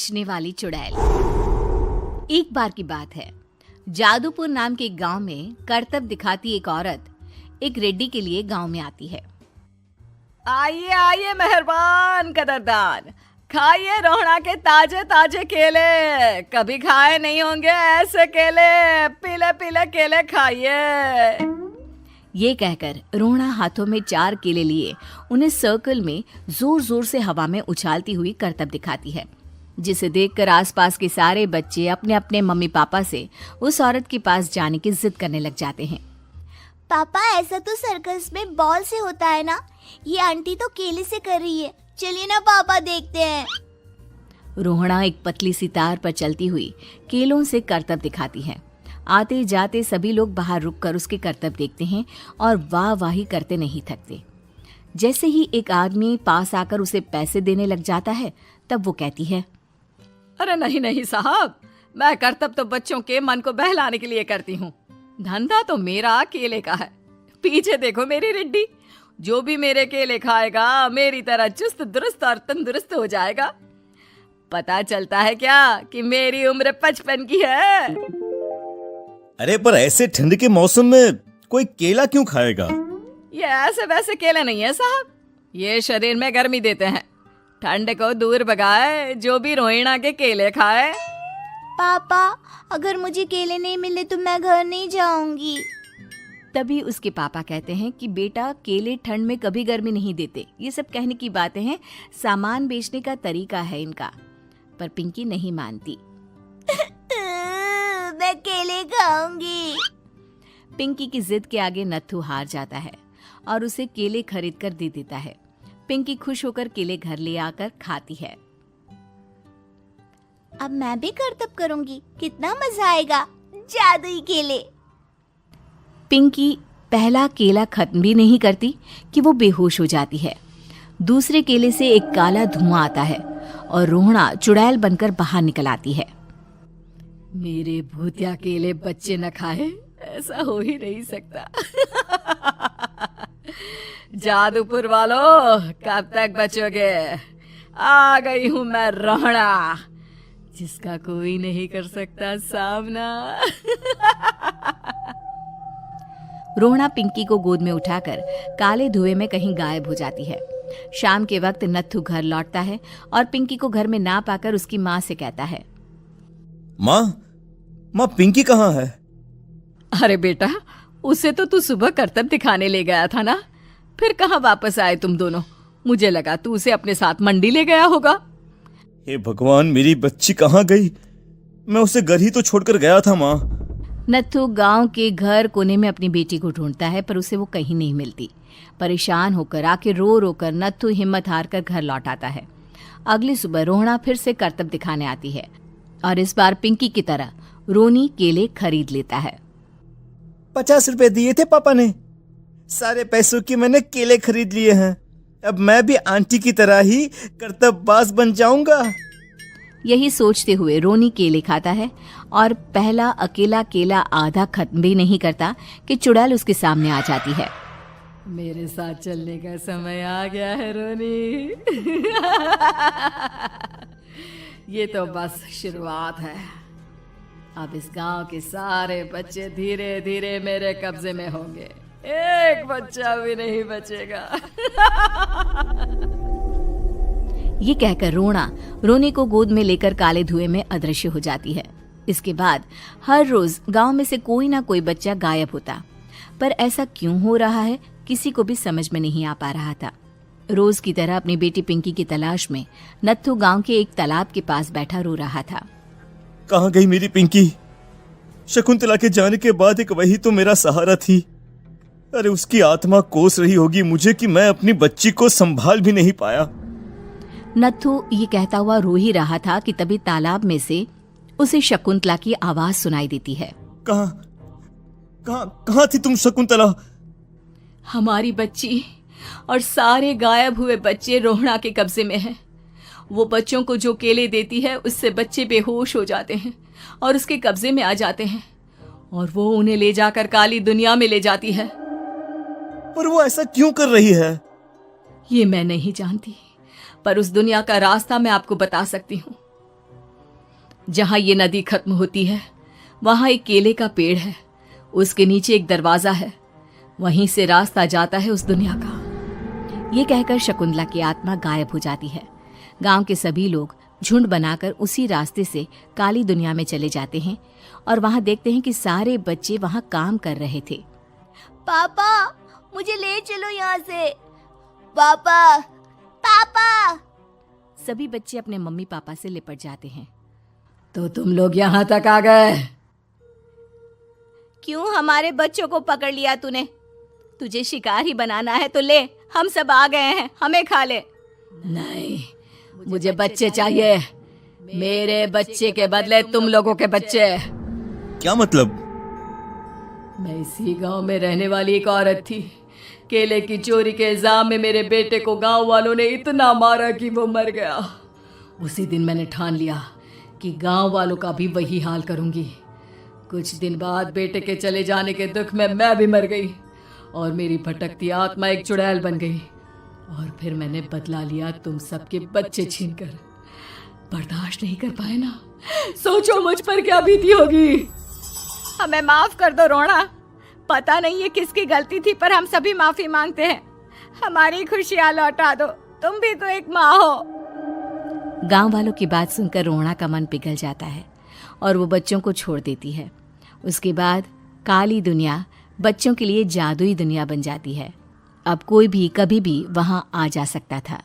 बेचने वाली चुड़ैल। एक बार की बात है, जादूपुर नाम के एक गांव में करतब दिखाती एक औरत एक रेड्डी के लिए गांव में आती है। आइए आइए मेहरबान कदरदान, खाइए रोहड़ा के ताजे ताजे केले। कभी खाए नहीं होंगे ऐसे केले, पीले पीले केले खाइए। ये कहकर रोहड़ा हाथों में 4 केले लिए उन्हें सर्कल में जोर जोर से हवा में उछालती हुई करतब दिखाती है, जिसे देखकर आसपास के सारे बच्चे अपने अपने मम्मी पापा से उस औरत के पास जाने की जिद करने लग जाते हैं। पापा, ऐसा तो सर्कस में बॉल से होता है ना, ये आंटी तो केले से कर रही है। चलिए ना पापा, देखते हैं। रोहड़ा एक पतली सी तार पर चलती हुई केलों से करतब दिखाती है। आते जाते सभी लोग बाहर रुककर उसके करतब देखते हैं और वाह वाही करते नहीं थकते। जैसे ही एक आदमी पास आकर उसे पैसे देने लग जाता है, तब वो कहती है, अरे नहीं नहीं साहब, मैं करतब तो बच्चों के मन को बहलाने के लिए करती हूँ। धंधा तो मेरा केले का है। पीछे देखो मेरी रिड्डी, जो भी मेरे केले खाएगा मेरी तरह चुस्त दुरुस्त और तंदुरुस्त हो जाएगा। पता चलता है क्या कि मेरी उम्र 55 की है। अरे पर ऐसे ठंड के मौसम में कोई केला क्यों खाएगा? ये ऐसे वैसे केले नहीं है साहब, ये शरीर में गर्मी देते हैं। ठंड को दूर भगाए जो भी रोहिणा के केले खाए। पापा, अगर मुझे केले नहीं मिले तो मैं घर नहीं जाऊंगी। तभी उसके पापा कहते हैं कि बेटा, केले ठंड में कभी गर्मी नहीं देते। ये सब कहने की बातें हैं, सामान बेचने का तरीका है इनका। पर पिंकी नहीं मानती। मैं केले खाऊंगी। पिंकी की जिद के आगे नत्थू हार जाता है और उसे केले खरीद कर दे देता है। पिंकी खुश होकर केले घर ले आकर खाती है। अब मैं भी करतब करूंगी, कितना मजा आएगा। जादुई केले। पिंकी पहला केला खत्म भी नहीं करती कि वो बेहोश हो जाती है। दूसरे केले से एक काला धुआं आता है और रोहड़ा चुड़ैल बनकर बाहर निकल आती है। मेरे भूतिया केले बच्चे न खाए, ऐसा हो ही नहीं सकता। जादूपुर वालों, कब तक बचोगे? आ गई हूं मैं रोहड़ा, जिसका कोई नहीं कर सकता सामना। रोहड़ा पिंकी को गोद में उठाकर काले धुएं में कहीं गायब हो जाती है। शाम के वक्त नत्थू घर लौटता है और पिंकी को घर में ना पाकर उसकी माँ से कहता है, माँ पिंकी कहाँ है? अरे बेटा, उसे तो तू सुबह करतब दिखाने ले गया था ना, फिर कहाँ वापस आए तुम दोनों? मुझे लगा तू उसे अपने साथ मंडी ले गया होगा। हे भगवान, मेरी बच्ची कहाँ गई? मैं उसे घर ही तो छोड़कर गया था माँ। नत्थू गांव के घर कोने में अपनी बेटी को ढूंढता है, पर उसे वो कहीं नहीं मिलती। परेशान होकर आके रो रो कर नत्थू हिम्मत हार कर घर लौट आता है। अगली सुबह रोहड़ा फिर से करतब दिखाने आती है और इस बार पिंकी की तरह रोनी केले खरीद लेता है। 50 रुपए दिए थे पापा ने, सारे पैसों की मैंने केले खरीद लिए हैं। अब मैं भी आंटी की तरह ही करतबबाज बन जाऊंगा। यही सोचते हुए रोनी केले खाता है और पहला अकेला केला आधा खत्म भी नहीं करता कि चुड़ैल उसके सामने आ जाती है। मेरे साथ चलने का समय आ गया है रोनी। ये तो बस शुरुआत है। अब इस गांव के सारे बच्चे धीरे धीरे मेरे कब्जे में होंगे, एक बच्चा भी नहीं बचेगा। ये कहकर रोना रोनी को गोद में लेकर काले धुएं में अदृश्य हो जाती है। इसके बाद हर रोज गांव में से कोई ना कोई बच्चा गायब होता, पर ऐसा क्यों हो रहा है किसी को भी समझ में नहीं आ पा रहा था। रोज की तरह अपनी बेटी पिंकी की तलाश में नत्थू गांव के एक तालाब के पास बैठा रो रहा था। कहाँ गई मेरी पिंकी? शकुंतला के जाने के बाद एक वही तो मेरा सहारा थी। अरे उसकी आत्मा कोस रही होगी मुझे कि मैं अपनी बच्ची को संभाल भी नहीं पाया। नत्थू ये कहता हुआ रो ही रहा था कि तभी तालाब में से उसे शकुंतला की आवाज सुनाई देती है। कहाँ थी तुम शकुंतला? हमारी बच्ची और सारे गायब हुए बच्चे रोहड़ा के कब्जे में हैं। वो बच्चों को जो केले देती है उससे बच्चे बेहोश हो जाते हैं और उसके कब्जे में आ जाते हैं और वो उन्हें ले जाकर काली दुनिया में ले जाती है। पर वो ऐसा क्यों कर रही है? ये मैं नहीं जानती, पर उस दुनिया का रास्ता मैं आपको बता सकती हूँ। जहां ये नदी खत्म होती है वहां एक केले का पेड़ है, उसके नीचे एक दरवाजा है, वहीं से रास्ता जाता है उस दुनिया का। ये कहकर शकुंतला की आत्मा गायब हो जाती है। गांव के सभी लोग झुंड बनाकर उसी रास्ते से काली दुनिया में चले जाते हैं और वहां देखते हैं कि सारे बच्चे वहां काम कर रहे थे। पापा मुझे ले चलो यहाँ से। पापा पापा। सभी बच्चे अपने मम्मी पापा से लिपट जाते हैं। तो तुम लोग यहां तक आ गए? क्यों हमारे बच्चों को पकड़ लिया तूने? तुझे शिकार ही बनाना है तो ले, हम सब आ गए हैं, हमें खा ले। नहीं, मुझे बच्चे चाहिए, मेरे बच्चे के बदले तुम लोगों के बच्चे। क्या मतलब? मैं इसी गांव में रहने वाली एक औरत थी। केले की चोरी के इल्जाम में मेरे बेटे को गांव वालों ने इतना मारा कि वो मर गया। उसी दिन मैंने ठान लिया कि गांव वालों का भी वही हाल करूंगी। कुछ दिन बाद बेटे के चले जाने के दुख में मैं भी मर गई और मेरी भटकती आत्मा एक चुड़ैल बन गई। और फिर मैंने बदला लिया तुम सबके बच्चे छीनकर। बर्दाश्त नहीं कर पाए ना, सोचो मुझ पर क्या बीती होगी। हमें माफ कर दो रोना, पता नहीं ये किसकी गलती थी पर हम सभी माफी मांगते हैं। हमारी खुशियां लौटा दो, तुम भी तो एक माँ हो। गांव वालों की बात सुनकर रोना का मन पिघल जाता है और वो बच्चों को छोड़ देती है। उसके बाद काली दुनिया बच्चों के लिए जादुई दुनिया बन जाती है। अब कोई भी कभी भी वहां आ जा सकता था।